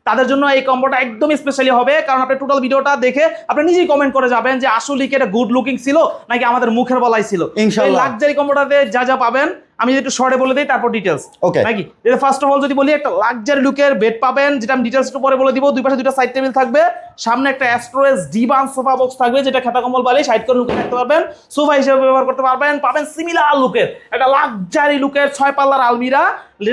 তাদের জন্য এই কম্বোটা একদমই স্পেশালি হবে, কারণ আপনি টোটাল ভিডিওটা দেখে আপনি নিজেই কমেন্ট করে যাবেন যে আসলে কি এটা গুড লুকিং ছিল নাকি আমাদের মুখের বলাই ছিল। এই লাক্সারি কম্বোটাতে যা যা পাবেন আমি যদি একটু শর্টে বলে দিই, তারপর ডিটেলস নাকি। ফার্স্ট অফ অল যদি বলি, একটা লাক্সারি লুকের বেড পাবেন, যেটা আমি ডিটেলস একটু পরে বলে দিব। দুই পাশে দুইটা সাইড টেবিল থাকবে, সামনে একটা অ্যাস্ট্রোএস ডিভান সোফা বক্স থাকবে, যেটা খাতা কম্বল বালিশ সাইড করে লুকে রাখতে পারবেন, সোফা হিসেবে ব্যবহার করতে পারবেন। পাবেন সিমিলার লুকের একটা লাক্সারি লুকের 6 পাল্লার আলমিরা,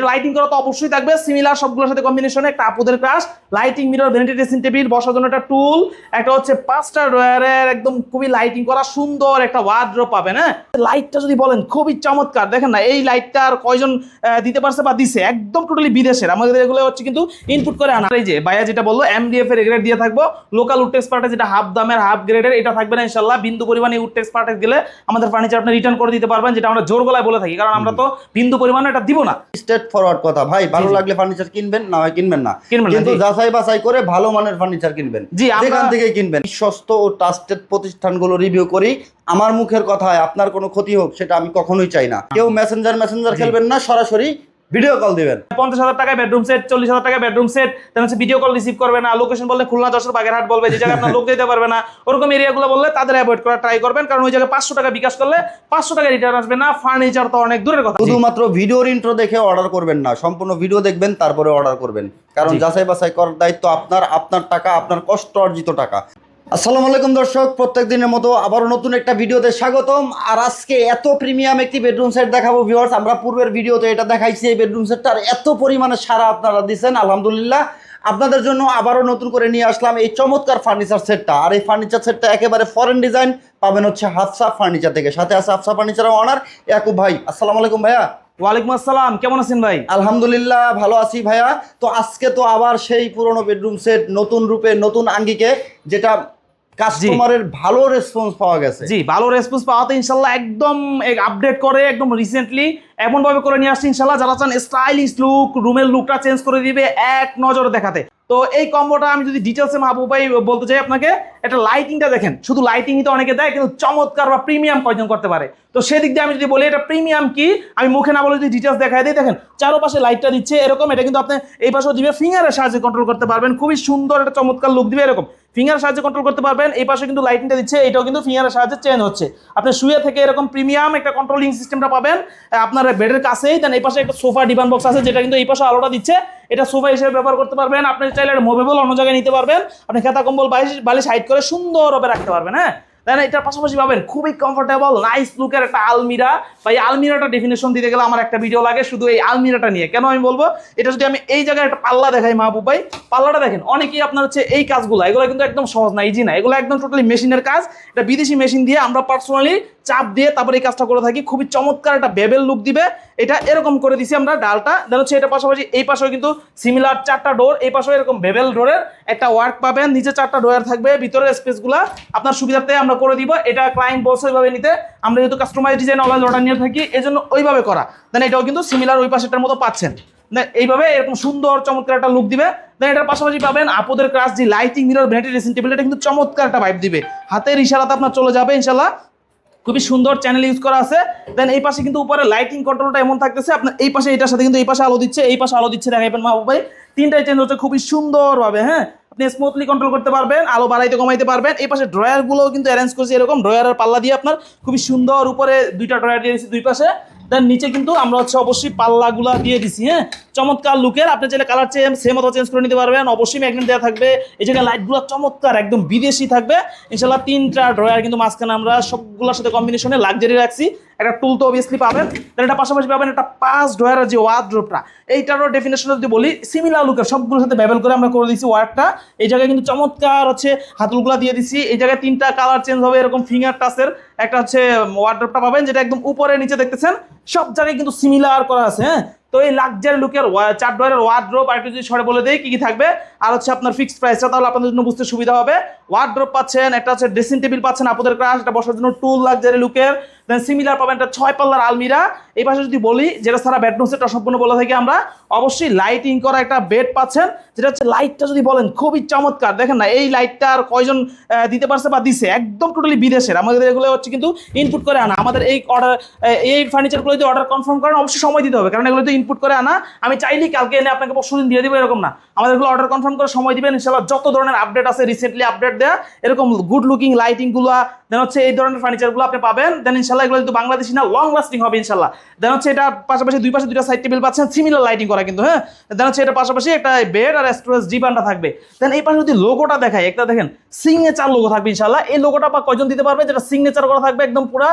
লাইটিং করা তো অবশ্যই থাকবে সিমিলার সবগুলোর সাথে কম্বিনেশনে। একটা আপুদের ক্রাশ, lighting mirror, vanity dressing table, বসার জন্য একটা টুল, একটা হচ্ছে 5টা ড্রয়ারের একদম খুবই লাইটিং করা সুন্দর একটা ওয়ার্ড্রোব পাবেন। হ্যাঁ, লাইটটা যদি বলেন খুবই চমৎকার, দেখেন না এই লাইটটার কয়জন দিতে পারছে বা দিছে, একদম টোটালি বিদেশের, আমাদের এগুলো হচ্ছে কিন্তু ইনপুট করে আনা। এই যে ভাইয়া যেটা বললো এমডিএফ এর গ্রেড দিয়ে থাকবো, লোকাল উড টেক্সপার্টে যেটা হাফ দামের হাফ গ্রেডের এটা থাকবে না ইনশাআল্লাহ। বিন্দু পরিমাণে উড টেক্সপার্টে গেলে আমাদের ফার্নিচার আপনি রিটার্ন করে দিতে পারবেন, যেটা আমরা জোর গলায় বলে থাকি, কারণ আমরা তো বিন্দু পরিমাণে এটা দিব না। স্ট্রেট ফরওয়ার্ড কথা ভাই, ভালো লাগলে ফার্নিচার কিনবেন, না হয় কিনবেন না, কিন্তু যাচাই বাছাই করে ভালো মানের ফার্নিচার কিনবেন, যেখান থেকে কিনবেন। বিশ্বস্ত ও ট্রাস্টেড প্রতিষ্ঠানগুলো রিভিউ করি। আমার মুখের কথায় আপনার কোনো ক্ষতি হোক সেটা আমি কখনোই চাই না। কেউ মেসেঞ্জার খেলবেন না, সরাসরি ভিডিও কল দিবেন। 50,000 টাকায় বেডরুম সেট, 40,000 টাকায় বেডরুম সেট, তাহলে হচ্ছে ভিডিও কল রিসিভ করবে না। লোকেশন বললে খুলনা, যশোর, বাগেরহাট বলবে, যে জায়গায় আপনার লোক দিতে পারবে না ওরকম এরিয়াগুলো বললে তাদের অ্যাভয়েড করা ট্রাই করবেন, কারণ ওই জায়গায় 500 টাকা বিকাশ করলে 500 টাকা রিটার্ন আসবে না। ফার্নিচার তো অনেক দূরের কথা। শুধুমাত্র ভিডিওর ইন্ট্রো দেখে অর্ডার করবেন না, সম্পূর্ণ ভিডিও দেখবেন তারপরে অর্ডার করবেন, কারণ যাচাই বাছাই করার দায়িত্ব আপনার, আপনার টাকা, আপনার কষ্ট অর্জিত টাকা। আসসালামু আলাইকুম দর্শক, প্রত্যেক দিনের মতো আবারও নতুন একটা ভিডিওতে স্বাগতম। আর আজকে এত প্রিমিয়াম একটি বেডরুম সেট দেখাবো ভিউয়ার্স। আমরা পূর্বের ভিডিওতে এটা দেখাইছি, এই বেডরুম সেটটার এত পরিমাণে সারা আপনারা দিচ্ছেন, আলহামদুলিল্লাহ। আপনাদের জন্য আবারও নতুন করে নিয়ে আসলাম এই চমৎকার ফার্নিচার সেটটা। আর এই ফার্নিচার সেটটা একেবারে ফরেন ডিজাইন পাবেন হচ্ছে হাফসা ফার্নিচার থেকে। সাথে আছে হাফসা ফার্নিচারের অনার ইয়াকুব ভাই। আসসালামু আলাইকুম ভাইয়া। ওয়ালাইকুম আসসালাম, কেমন আছেন ভাই? আলহামদুলিল্লাহ ভালো আছি ভাইয়া। তো আজকে তো আবার সেই পুরনো বেডরুম সেট নতুন রূপে নতুন আঙ্গিকে, যেটা কাস্টমারের ভালো রেসপন্স পাওয়া গেছে। জি, ভালো রেসপন্স পাওয়াতে ইনশাআল্লাহ একদম আপডেট করে একদম রিসেন্টলি এমন ভাবে করে নিয়ে আসছি ইনশাআল্লাহ, যারা চান স্টাইলিশ লুক, রুমের লুকটা চেঞ্জ করে দিবে এক নজরে দেখাতে। তো এই কম্বোটা আমি যদি ডিটেলসে মাহবুব ভাই বলতে চাই আপনাকে, এটা লাইটিংটা দেখেন, শুধু লাইটিংই তো অনেকে দেয়, কিন্তু চমৎকার বা প্রিমিয়াম কয়জন করতে পারে। তো সেদিক দিয়ে আমি যদি বলি এটা প্রিমিয়াম কি, আমি মুখে না বলে যদি ডিটেলস দেখাই দিই, দেখেন চারপাশে লাইটটা দিচ্ছে এরকম, এটা কিন্তু আপনি এই পাশেও দিবে, ফিঙ্গারের সাহায্যে কন্ট্রোল করতে পারবেন, খুবই সুন্দর একটা চমৎকার লুক দিবে এরকম, ফিঙ্গারের সাহায্যে কন্ট্রোল করতে পারবেন। এই পাশে কিন্তু লাইটিংটা দিচ্ছে, এটাও কিন্তু ফিঙ্গারের সাহায্যে চেঞ্জ হচ্ছে। আপনি শুয়ে থেকে এরকম প্রিমিয়াম একটা কন্ট্রোলিং সিস্টেমটা পাবেন আপনার বেডের কাছেই। দেন এই পাশে একটা সোফা ডিভান বক্স আছে, যেটা কিন্তু এই পাশে আলোটা দিচ্ছে, এটা সোফা হিসেবে ব্যবহার করতে পারবেন। আপনি চাইলে মুভেবল অন্য জায়গায় নিতে পারবেন, আপনি খাতা কম্বল বালিশ হাইড করে সুন্দরভাবে রাখতে পারবেন। হ্যাঁ, দেন এটার পাশাপাশি পাবেন খুবই কমফোর্টেবল নাইস লুকের একটা আলমিরা। বা এই আলমিরাটা ডেফিনেশন দিতে গেলে আমার একটা ভিডিও লাগে শুধু এই আলমিরাটা নিয়ে। কেন আমি বলবো, এটা যদি আমি এই জায়গায় একটা পাল্লা দেখাই মাহবুব ভাই, পাল্লাটা দেখেন, অনেকেই আপনার হচ্ছে এই কাজগুলো, এগুলো কিন্তু একদম সহজ না, ইজি না, এগুলো একদম টোটালি মেশিনের কাজ। এটা বিদেশি মেশিন দিয়ে আমরা পার্সোনালি চাপ দিয়ে তারপরে এই কাজটা করে থাকি, খুবই চমৎকার একটা বেবেল লুক দিবে। এটা এরকম করে দিছি আমরা ডালটা, দেন হচ্ছে এটা পাশাপাশি এই পাশেও কিন্তু সিমিলার 4টা ডোর, এই পাশেও এরকম বেবেল ডোরের একটা ওয়ার্ক পাবেন, নিচে 4টা ডোয়ার থাকবে, ভিতরের স্পেসগুলো আপনার সুবিধার্থে আমরা করে দিব। এটা ক্লায়েন্ট বলছে ওইভাবে নিতে, আমরা যেহেতু কাস্টমাইজ ডিজাইন অনলাইন অর্ডার নিয়ে থাকি এই জন্য ওইভাবে করা। দেন এটাও কিন্তু সিমিলার ওই পাশেটার মতো পাচ্ছেন, এইভাবে এরকম সুন্দর চমৎকার একটা লুক দিবে। দেন এটার পাশাপাশি পাবেন আপুদের ক্রাশ, যে lighting mirror, vanity dressing table, এটা কিন্তু চমৎকার একটা ভাইব দিবে, হাতের ইশারাতে আপনার চলে যাবে ইনশাল্লাহ। খুবই সুন্দর চ্যানেল ইউজ করা আছে। দেন এই পাশে কিন্তু উপরে লাইটিং কন্ট্রোলটা এমন থাকতেছে, আপনার এই পাশে এটার সাথে কিন্তু এই পাশে আলো দিচ্ছে, এই পাশে আলো দিচ্ছে, দেখাইবেন মাহবুব ভাই, তিনটাই চেঞ্জ হচ্ছে খুবই সুন্দরভাবে। হ্যাঁ, আপনি স্মুথলি কন্ট্রোল করতে পারবেন, আলো বাড়াইতে কমাইতে পারবেন। এই পাশে ড্রয়ারগুলোও কিন্তু অ্যারেঞ্জ করছি এরকম, ড্রয়ারের পাল্লা দিয়ে আপনার খুবই সুন্দর, উপরে 2টা ড্রয়ার দিয়ে দিচ্ছি দুই পাশে। দেন নিচে কিন্তু আমরা হচ্ছে অবশ্যই পাল্লাগুলা দিয়ে দিছি। হ্যাঁ, চমৎকার লুকের, আপনি চাইলে কালার সেম মতো চেঞ্জ করে নিতে পারবেন। অবশ্যই ম্যাগনেট দেওয়া থাকবে, এই জায়গায় লাইটগুলো চমৎকার একদম বিদেশি থাকবে ইনশাল্লাহ। 3টা ড্রয়ার কিন্তু মাঝখানে আমরা সবগুলোর সাথে কম্বিনেশনে লাক্সারি রাখছি। একটা টুল তো অবভিয়াসলি পাবেন, দেন এটা পাশাপাশি পাবেন একটা 5 ড্রয়ারের যে ওয়ার্ড্রোবটা, এইটারও ডেফিনেশন যদি বলি সিমিলার লুকের, সবগুলোর সাথে ব্যবহার করে আমরা করে দিচ্ছি ওয়ার্কটা। এই জায়গায় কিন্তু চমৎকার হচ্ছে হাতলগুলা দিয়ে দিচ্ছি, এই জায়গায় 3টা কালার চেঞ্জ হবে এরকম ফিঙ্গার টাচের একটা হচ্ছে ওয়ার্ড্রোবটা পাবেন, যেটা একদম উপরে নিচে দেখতেছেন সব জায়গায় কিন্তু সিমিলার করা আছে। হ্যাঁ, তো এই লাক্সারি লুকের 4 ডয়ারের ওয়ার্ড্রোব আর একটু যদি সরে বলে দেই কি কি থাকবে, আর হচ্ছে আপনার ফিক্সড প্রাইসটা, তাহলে আপনাদের জন্য বুঝতে সুবিধা হবে। ওয়ার্ড্রোব পাচ্ছেন, একটা হচ্ছে ড্রেসিং টেবিল পাচ্ছেন আপুদের ক্রাশ, এটা বসার জন্য টুল লাক্সারি লুকের, দেন সিমিলার পাবেন একটা 6 পাল্লার আলমিরা। এই পাশে যদি বলি, যেটা সারা বেডরুম সেট অসম্পূর্ণ বলে থাকি আমরা, অবশ্যই লাইটিং করা একটা বেড পাচ্ছেন, যেটা হচ্ছে লাইটটা যদি বলেন খুবই চমৎকার, দেখেন না এই লাইটটার কয়জন দিতে পারছে বা দিছে, একদম টোটালি বিদেশের, আমাদের এগুলো হচ্ছে কিন্তু ইনপুট করে আনা। আমাদের এই অর্ডার এই ফার্নিচারগুলো যদি অর্ডার কনফার্ম করেন অবশ্যই সময় দিতে হবে, কারণ এগুলো তো ইনপুট করে আনা, আমি চাইলেই কালকে এনে আপনাকে পরশুদিন দিয়ে দিব এরকম না। আমাদেরগুলো অর্ডার কনফার্ম করে সময় দিবেন, ইনশাআল্লাহ যত ধরনের আপডেট আছে রিসেন্টলি আপডেট দেয়া এরকম গুড লুকিং লাইটিংগুলো, দেন হচ্ছে এই ধরনের ফার্নিচারগুলো আপনি পাবেন। দেন ইনশাআল্লাহ এগুলো কিন্তু বাংলাদেশি না, লং লাস্টিং হবে ইনশাআল্লাহ। দেন হচ্ছে এটা পাশাপাশি দুই পাশে দুইটা সাইড টেবিল পাচ্ছেন, সিমিলার লাইটিং করা কিন্তু, হ্যাঁ। দেন হচ্ছে এটা পাশাপাশি একটা বেড আর স্টোরেজ ডিবানটা থাকবে। দেন এই পাশে যদি লোগোটা দেখায়, একটা দেখেন সিগনেচার লোগো থাকবে ইনশাআল্লাহ। এই লোগোটা বা কয়জন দিতে পারবে, যেটা সিগনেচার করা থাকবে একদম পুরো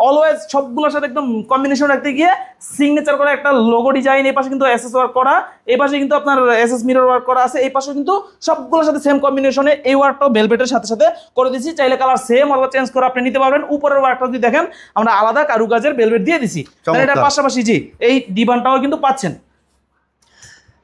অলওয়েজ সবগুলোর সাথে একদম কম্বিনেশন রাখতে গিয়ে সিগনেচার করা একটা লোগো ডিজাইন। এই পাশে কিন্তু এসএস ওয়ার্ক করা, এই পাশে কিন্তু আপনার এসএস মিরর ওয়ার্ক করা আছে, এই পাশে কিন্তু সবগুলোর সাথে সেম কম্বিনেশনে এই ওয়ার্কটাও ভেলভেটের সাথে সাথে করে দিয়েছি। চাইলে কালার সেম অথবা চেঞ্জ করে আপনি নিতে পারবেন। উপরের ওয়ার্কটা যদি দেখেন আমরা আলাদা কারুকাজের ভেলভেট দিয়ে দিছি। এটার পাশাপাশি জি এই ডিবানটাও কিন্তু পাচ্ছেন।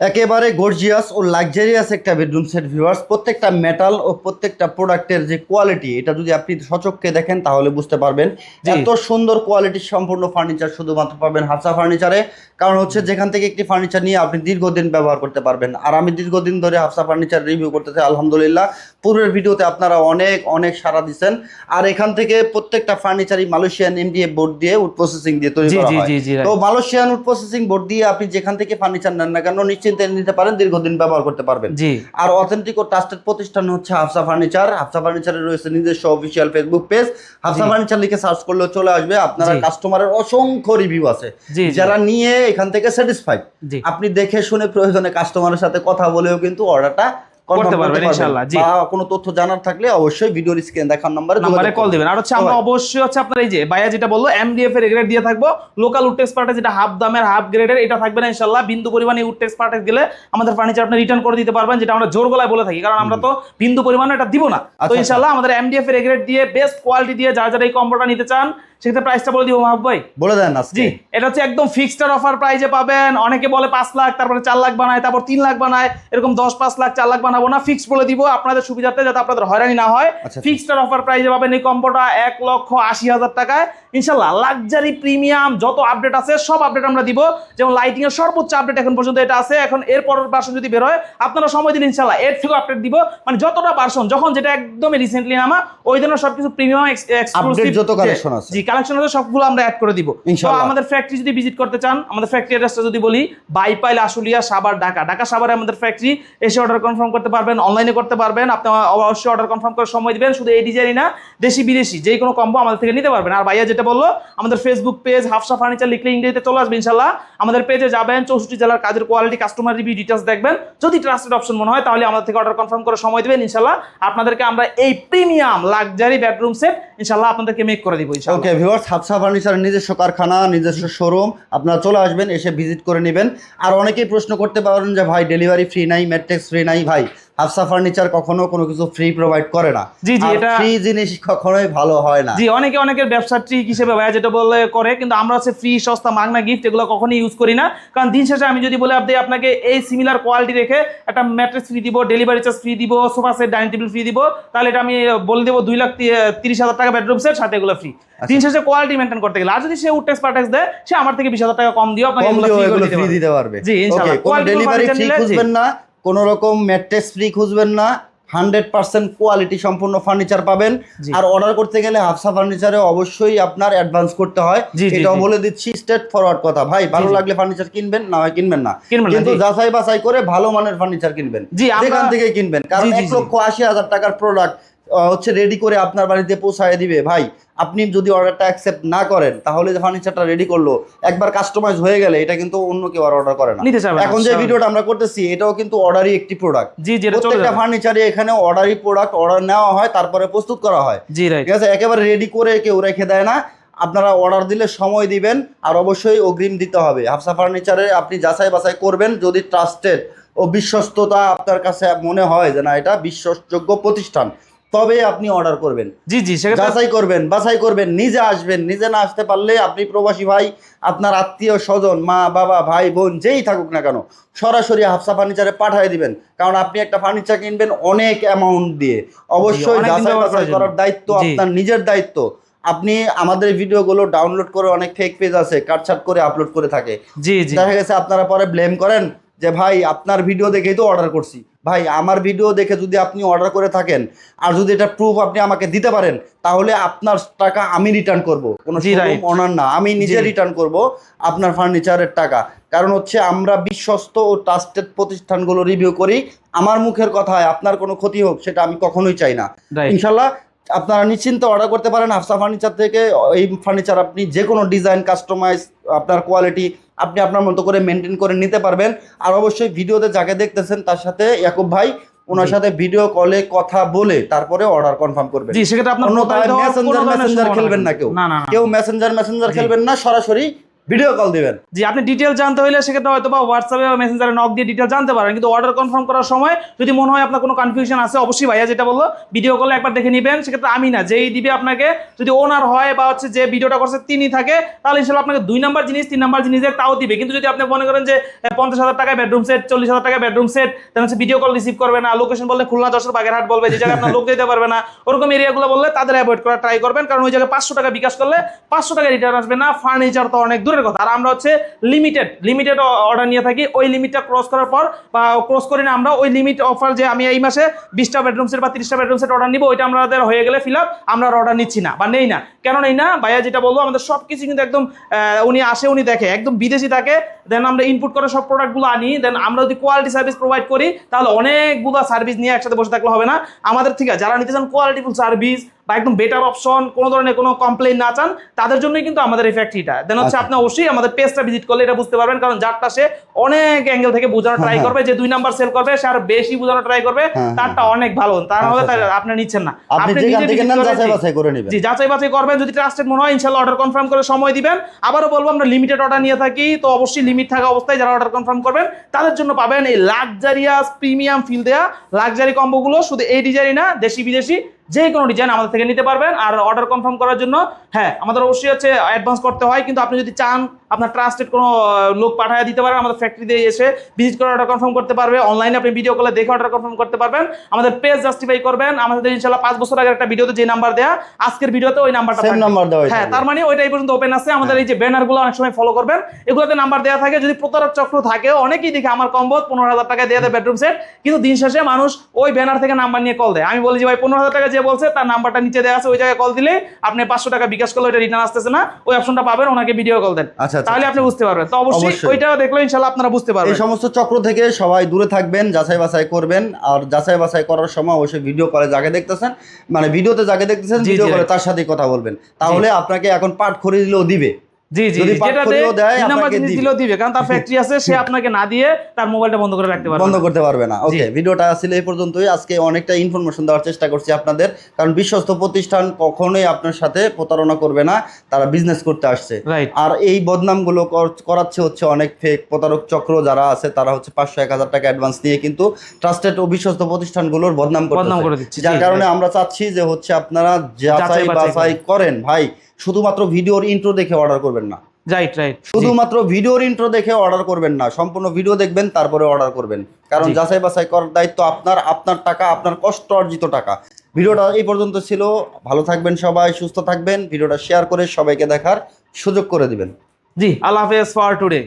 একেবারে গর্জিয়াস ও লাক্সারিয়াস একটা বেডরুম সেট ভিউয়ার্স। প্রত্যেকটা মেটাল ও প্রত্যেকটা প্রোডাক্টের যে কোয়ালিটি, এটা যদি আপনি সচক্ষে দেখেন তাহলে বুঝতে পারবেন। এত সুন্দর কোয়ালিটির সম্পূর্ণ ফার্নিচার শুধুমাত্র পাবেন হাফসা ফার্নিচারে। কারণ হচ্ছে যেখান থেকে একটি ফার্নিচার নিয়ে আপনি দীর্ঘদিন ব্যবহার করতে পারবেন। আর আমি দীর্ঘদিন ধরে হাফসা ফার্নিচার রিভিউ করতেছি, আলহামদুলিল্লাহ পূর্বের ভিডিওতে আপনারা অনেক অনেক সাড়া দিচ্ছেন। আর এখান থেকে প্রত্যেকটা ফার্নিচারই মালয়েশিয়ান এমডিএফ বোর্ড দিয়ে উড প্রসেসিং দিয়ে তৈরি করা হয়। তো মালয়েশিয়ান উড প্রসেসিং বোর্ড দিয়ে আপনি যেখান থেকে ফার্নিচার নেন না কেন নিশ্চিন্তে নিতে পারেন, দীর্ঘদিন ব্যবহার করতে পারবেন। আর অথেন্টিক ও ট্রাস্টেড প্রতিষ্ঠান হচ্ছে হাফসা ফার্নিচার। হাফসা ফার্নিচারের রয়েছে নিজস্ব official Facebook page, Hafsa furniture লিখে সার্চ করলেও চলে আসবে। আপনারা কাস্টমারের অসংখ্য রিভিউ আছে যারা নিয়ে এখান থেকে স্যাটিসফাইড। আপনি দেখে শুনে প্রয়োজনে কাস্টমারের সাথে কথা বলেও কিন্তু অর্ডারটা করতে পারবেন ইনশাআল্লাহ। জি, বা কোনো তথ্য জানার থাকলে অবশ্যই ভিডিওর স্ক্রিনে দেখার নম্বরে কল দিবেন। আর হচ্ছে আমরা অবশ্যই হচ্ছে আপনার এই যে ভাইয়া যেটা বললো এমডিএফ এর গ্রেড দিয়ে থাকবো। লোকাল উড টেক্সপার্টে যেটা হাফ দামের হাফ গ্রেডের এটা থাকবে না ইনশাআল্লাহ। বিন্দু পরিমাণে উড টেক্সপার্টে গেলে আমাদের ফার্নিচার আপনি রিটার্ন করে দিতে পারবেন, যেটা আমরা জোর গলায় বলে থাকি, কারণ আমরা তো বিন্দু পরিমাণে এটা দিব না। তো ইনশাআল্লাহ আমাদের এমডিএফ এর গ্রেড দিয়ে বেস্ট কোয়ালিটি দিয়ে যারা যারা এই কম্বোটা নিতে চান সেক্ষেত্রে প্রাইসটা বলে দিব মাহবুব ভাই। বলে দেন আজকে। জি, এটা হচ্ছে একদম ফিক্সড অফার প্রাইসে পাবেন। অনেকে বলে 5 লাখ তারপরে 4 লাখ বানায়, তারপর 3 লাখ বানায়, এরকম 10-5 লাখ 4 লাখ বানাবো না, ফিক্সড বলে দিব আপনাদের সুবিধার্থে, যাতে আপনাদের হয়রানি না হয়। ফিক্সড অফার প্রাইসে পাবেন এই কম্বোটা 1,80,000 টাকায় ইনশাআল্লাহ। লাক্সারি প্রিমিয়াম যত আপডেট আছে সব আপডেট আমরা দিব। যেমন লাইটিং এর সর্বোচ্চ আপডেট এখন পর্যন্ত এটা আছে। এখন এর পরের ভার্সন যদি বের হয় আপনারা সময় দিন ইনশাআল্লাহ এর থেকে আপডেট দিব। মানে যতটা ভার্সন যখন যেটা একদমই রিসেন্টলি নামা ওই ধরনের সবকিছু প্রিমিয়াম এক্সক্লুসিভ যত কালেকশন আছে, জি কালেকশন আছে সবগুলো আমরা অ্যাড করে দিব। তো আমাদের ফ্যাক্টরি যদি ভিজিট করতে চান, আমাদের ফ্যাক্টরি অ্যাড্রেসটা যদি বলি, বাইপাইল আশুলিয়া সাভার ঢাকা। ঢাকা সাভারে আমাদের ফ্যাক্টরি, এসে অর্ডার কনফার্ম করতে পারবেন, অনলাইনে করতে পারবেন। আপনি অবশ্যই অর্ডার কনফার্ম করে সময় দিবেন। শুধু এই ডিজাইনই না, দেশি বিদেশি যে কোনো কম্বো আমাদের থেকে নিতে পারবেন। আর ভাইয়া যেটা বললো আমাদের ফেসবুক পেজ হাফসা ফার্নিচার লিখলে ইংরেজিতে চলে আসবে ইনশাআল্লাহ। আমাদের পেজে যাবেন, 64 জেলার কাজের কোয়ালিটি কাস্টমার রিভিউ ডিটেইলস দেখবেন। যদি ট্রাস্টেড অপশন মনে হয় তাহলে আমাদের থেকে অর্ডার কনফার্ম করে সময় দিবেন ইনশাআল্লাহ। আপনাদেরকে আমরা এই প্রিমিয়াম লাক্সারি বেডরুম সেট ইনশাআল্লাহ আপনাদেরকে মেক করে দিব ইনশাআল্লাহ। ওকে ভিউয়ার্স, হাফসা ফার্নিচারের নিজস্ব কারখানা, নিজস্ব শোরুম, আপনারা চলে আসবেন, এসে ভিজিট করে নেবেন। আর অনেকেই প্রশ্ন করতে পারেন যে ভাই ডেলিভারি ফ্রি নাই, ম্যাট্রিক্স ফ্রি নাই। ভাই হাফসা ফার্নিচার কখনো কোনো কিছু ফ্রি প্রোভাইড করে না। জি জি, এটা ফ্রি জিনিস কখনোই ভালো হয় না। জি, অনেকের ব্যবসা ট্রিক হিসেবে ভাইয়া যেটা বলে করে, কিন্তু আমরা হচ্ছে ফ্রি সস্তা মাগনা গিফট এগুলো কখনোই ইউজ করি না। কারণ দিন শেষে আমি যদি বলে আপনাকে এই সিমিলার কোয়ালিটি রেখে একটা ম্যাট্রেস ফ্রি দিব, ডেলিভারি চার্জ ফ্রি দিব, sofa set dining table free দিব, তাহলে এটা আমি বলে দেবো 2,30,000 টাকা বেডরুম সেট, সাথে এগুলো ফ্রি। দিন শেষে কোয়ালিটি মেনটেন করতে গেলে। আর যদি সে উডটেক্স পার্টেক্স দেয়, সে আমার থেকে 20,000 টাকা কম দিও আপনাকে এগুলো ফ্রি দিতে পারবে। জি ইনশাআল্লাহ। কোনো ডেলিভারি ফ্রি খুঁজবেন না, কোনো রকম ম্যাট্রেস ফ্রি খুঁজবেন না, 100% কোয়ালিটি সম্পূর্ণ ফার্নিচার পাবেন। আর অর্ডার করতে গেলে হাফসা ফার্নিচারে অবশ্যই আপনার অ্যাডভান্স করতে হয়, এটাও বলে দিচ্ছি স্ট্রেট ফরওয়ার্ড কথা। ভাই ভালো লাগলে ফার্নিচার কিনবেন, না হয় কিনবেন না, কিন্তু যাচাই বাছাই করে ভালো মানের ফার্নিচার কিনবেন, যেখান থেকে কিনবেন। কারণ 1,80,000 টাকার প্রোডাক্ট হচ্ছে রেডি করে আপনার বাড়িতে পৌঁছায় দিবে। ভাই আপনি যদি অর্ডারটা অ্যাকসেপ্ট না করেন, তাহলে যে ফার্নিচারটা রেডি করলো একবার কাস্টমাইজ হয়ে গেলে এটা কিন্তু অন্য কেউ আর অর্ডার করে না। এখন যে ভিডিওটা আমরা করতেছি এটাও কিন্তু অর্ডারই একটি প্রোডাক্ট। প্রত্যেকটা ফার্নিচারে এখানে অর্ডারই প্রোডাক্ট, অর্ডার নেওয়া হয় তারপরে প্রস্তুত করা হয়। ঠিক আছে, একেবারে রেডি করে কেউ রেখে দেয় না। আপনারা অর্ডার দিলে সময় দিবেন, আর অবশ্যই অগ্রিম দিতে হবে। হাফসা ফার্নিচারে আপনি যাচাই বাছাই করবেন, যদি ট্রাস্টেড ও বিশ্বস্ততা আপনার কাছে মনে হয় যে না এটা বিশ্বাসযোগ্য প্রতিষ্ঠান, তবে আপনি অর্ডার করবেন। জি জি, যাচাই করবেন, বাছাই করবেন, নিজে আসবেন। নিজে না আসতে পারলে আপনি প্রবাসী ভাই, আপনার আত্মীয় স্বজন, মা বাবা ভাই বোন যেই থাকুক না কেন, সরাসরি হাফসা ফার্নিচারে পাঠিয়ে দিবেন। কারণ আপনি একটা ফার্নিচার কিনবেন অনেক অ্যামাউন্ট দিয়ে, অবশ্যই যাচাই বাছাই করার দায়িত্ব আপনার নিজের দায়িত্ব। আপনি আমাদের ভিডিওগুলো ডাউনলোড করে, অনেক ফেক পেজ আছে কাটছাট করে আপলোড করে থাকে, দেখা গেছে আপনারা পরে ব্লেম করেন যে ভাই আপনার ভিডিও দেখেই তো অর্ডার করছি। ভাই আমার ভিডিও দেখে যদি আপনি অর্ডার করে থাকেন আর যদি এটা প্রুফ আপনি আমাকে দিতে পারেন, তাহলে আপনার টাকা আমি রিটার্ন করব, কোনো শোরুম ওনার না, আমি নিজে রিটার্ন করব আপনার ফার্নিচারের টাকা। কারণ হচ্ছে আমরা বিশ্বস্ত ও ট্রাস্টেড প্রতিষ্ঠানগুলো রিভিউ করি। আমার মুখের কথায় আপনার কোনো ক্ষতি হোক সেটা আমি কখনোই চাই না। ইনশাল্লাহ আপনারা নিশ্চিন্তে অর্ডার করতে পারেন হাফসা ফার্নিচার থেকে। এই ফার্নিচার আপনি যে কোনো ডিজাইন, কাস্টমাইজ, আপনার কোয়ালিটি আপনি আপনার মতো করে মেনটেন করে নিতে পারবেন। আর অবশ্যই ভিডিওতে যাকে দেখতেছেন তার সাথে ইয়াকুব ভাই ওনার সাথে ভিডিও কলে কথা বলে তারপরে অর্ডার কনফার্ম করবেন। জি, সেটা আপনার মেসেঞ্জার খেলবেন না, কেউ মেসেঞ্জার খেলবেন না, সরাসরি ভিডিও কল দিবেন। জি, আপনি ডিটেল জানতে হলে সেক্ষেত্রে হয়তো বা হোয়াটসঅ্যাপে বা মেসেঞ্জারে নক দিয়ে ডিটেল জানতে পারেন, কিন্তু অর্ডার কনফার্ম করার সময় যদি মনে হয় আপনার কোনো কনফিউশন আছে, অবশ্যই ভাইয়া যেটা বললো ভিডিও কলে একবার দেখে নেবেন। সেক্ষেত্রে আমি না, যেই দিবে আপনাকে, যদি ওনার হয় বা হচ্ছে যে ভিডিওটা করছে তিনি থাকে, তাহলে ইনশাল্লাহ আপনাকে 2 নাম্বার জিনিস 3 নাম্বার জিনিস তাও দিবে। কিন্তু যদি আপনি মনে করেন যে 50,000 টাকায় বেডরুম সেট, 40,000 টাকায় বেডরুম সেট, তাহলে হচ্ছে ভিডিও কল রিসিভ করবে না, লোকেশন বললে খুলনা, যশোর, বাগেরহাট বলবে, যে জায়গায় আপনার লোক যেতে পারবে না, ওরকম এরিয়াগুলো বললে তাদের অ্যাভয়েড করা ট্রাই করবেন। কারণ ওই জায়গায় 500 টাকা বিকাশ করলে 500 টাকা রিটার্ন আসবে না। ফার্নিচার তো অনেক দূরের কথা। আর আমরা হচ্ছে লিমিটেড অর্ডার নিয়ে থাকি। ওই লিমিটটা ক্রস করার পর বা ক্রস করি না আমরা, ওই লিমিট অফার যে আমি এই মাসে 20টা বেডরুম সেট বা 30টা বেডরুম সেট অর্ডার নিব, ওইটা আমাদের হয়ে গেলে ফিল আপ আমরা অর্ডার নিচ্ছি না বা নেই না। কেন নেই না? ভাইয়া যেটা বলবো, আমাদের সব কিছু কিন্তু একদম উনি আসে, উনি দেখে, একদম বিদেশি থাকে, দেন আমরা ইনপুট করে সব প্রোডাক্টগুলো আনি, দেন আমরা যদি কোয়ালিটি সার্ভিস প্রোভাইড করি, তাহলে অনেকগুলো সার্ভিস নিয়ে একসাথে বসে থাকলে হবে না। আমাদের থেকে যারা নিতে চান কোয়ালিটিফুল সার্ভিস বা একদম বেটার অপশন, কোনো ধরনের কোনো কমপ্লেন না চান, তাদের জন্যই কিন্তু আমাদের এই ফ্যাক্টরিটা। দেন হচ্ছে আপনি অবশ্যই আমাদের পেজটা ভিজিট করলে এটা বুঝতে পারবেন। কারণ যারটা সে অনেক অ্যাঙ্গেল থেকে বোঝানোর ট্রাই করবে, যে 2 নাম্বার সেল করবে সে আর বেশি বোঝানোর ট্রাই করবে, তারটা অনেক ভালো, তার হলে আপনি নিচ্ছেন না, আপনি নিজে যাচাই বাছাই করে নেবেন। জি, যাচাই বাছাই করবেন, যদি ট্রাস্টেড মনে হয় ইনশাআল্লাহ অর্ডার কনফার্ম করে সময় দিবেন। আবারও বলবো, আমরা লিমিটেড অর্ডার নিয়ে থাকি, তো অবশ্যই লিমিট থাকা অবস্থায় যারা অর্ডার কনফার্ম করবেন তাদের জন্য পাবেন এই লাক্সারিয়াস প্রিমিয়াম ফিল দেয়া লাক্সারি কম্বোগুলো। শুধু এই ডিজাইনই না, দেশি বিদেশি যে কোনো ডিজাইন আমাদের থেকে নিতে পারবেন। আর অর্ডার কনফার্ম করার জন্য হ্যাঁ, আমাদের অবশ্যই হচ্ছে অ্যাডভান্স করতে হয়, কিন্তু আপনি যদি চান আপনার ট্রাস্টেড কোনো লোক পাঠিয়ে দিতে পারেন, আমাদের ফ্যাক্টরিতে এসে ভিজিট করে অর্ডার কনফার্ম করতে পারবে। অনলাইনে আপনি ভিডিও কলে দেখে অর্ডার কনফার্ম করতে পারবেন। আমাদের পেজ জাস্টিফাই করবেন, আমাদের ইনশাআল্লাহ 5 বছর আগের একটা ভিডিওতে যে নাম্বার দেয়া, আজকের ভিডিওতে ওই নাম্বারটা সেম নাম্বার দেওয়া। হ্যাঁ, তার মানে ওইটাই পর্যন্ত ওপেন আছে। আমাদের এই যে ব্যানারগুলো অনেক সময় ফলো করবেন, এগুলোতে নাম্বার দেওয়া থাকে। যদি প্রতারক চক্র থাকে, অনেকেই দেখে আমার কম্বো 15,000 টাকায় দিয়ে দেয় বেডরুম সেট, কিন্তু দিন শেষে মানুষ ওই ব্যানার থেকে নাম্বার নিয়ে কল দেয়। আমি বলি যে ভাই 15,000 টাকা যে বলছে তার নাম্বারটা নিচে দেওয়া আছে, ওই জায়গায় কল দিলে আপনি 500 টাকা বিকাশ করলে ওইটা রিটার্ন আসতেছে না, ওই অপশনটা পাবেন, ওনাকে ভিডিও কল দেন, তাহলে আপনি বুঝতে পারবেন। তো অবশ্যই ওইটাও দেখলে ইনশাআল্লাহ আপনারা বুঝতে পারবেন। এই সমস্ত চক্র থেকে সবাই দূরে থাকবেন, যাচাই বাছাই করবেন। আর যাচাই বাছাই করার সময় অবশ্যই ভিডিও কলে যাকে দেখতেছেন, মানে ভিডিওতে যাকে দেখতেছেন ভিডিও কলে তার সাথেই কথা বলবেন, তাহলে আপনাকে এখন পার্ট করে দিলেও দিবে। জি জি, যেটা দিবে, কারণ তার ফ্যাক্টরি আছে, সে আপনাকে না দিয়ে তার মোবাইলটা বন্ধ করে রাখতে পারবে, বন্ধ করতে পারবে না। ওকে, ভিডিওটা আসলে এই পর্যন্তই। আজকে অনেকটা ইনফরমেশন দেওয়ার চেষ্টা করছি আপনাদের, কারণ বিশ্বস্ত প্রতিষ্ঠান কখনোই আপনার সাথে প্রতারণা করবে না, তারা বিজনেস করতে আসছে। আর এই বদনামগুলো করাচ্ছে হচ্ছে অনেক ফেক প্রতারক চক্র যারা আছে, তারা হচ্ছে 500-1000 টাকা অ্যাডভান্স নিয়ে কিন্তু ট্রাস্টেড ও বিশ্বস্ত প্রতিষ্ঠানগুলোর বদনাম করে দিচ্ছে। যার কারণে আমরা চাচ্ছি যে হচ্ছে আপনারা যাচাই বাছাই করেন ভাই, শুধুমাত্র ভিডিওর ইন্ট্রো দেখে অর্ডার করবেন না। শুধুমাত্র ভিডিওর ইন্ট্রো দেখে অর্ডার করবেন না, সম্পূর্ণ ভিডিও দেখবেন তারপরে অর্ডার করবেন। কারণ যাচাই বাছাই করার দায়িত্ব আপনার, আপনার টাকা, আপনার কষ্ট অর্জিত টাকা। ভিডিওটা এই পর্যন্ত ছিল। ভালো থাকবেন সবাই, সুস্থ থাকবেন। ভিডিওটা শেয়ার করে সবাইকে দেখার সুযোগ করে দিবেন। জি, আল্লাহ হাফেজ ফর টুডে।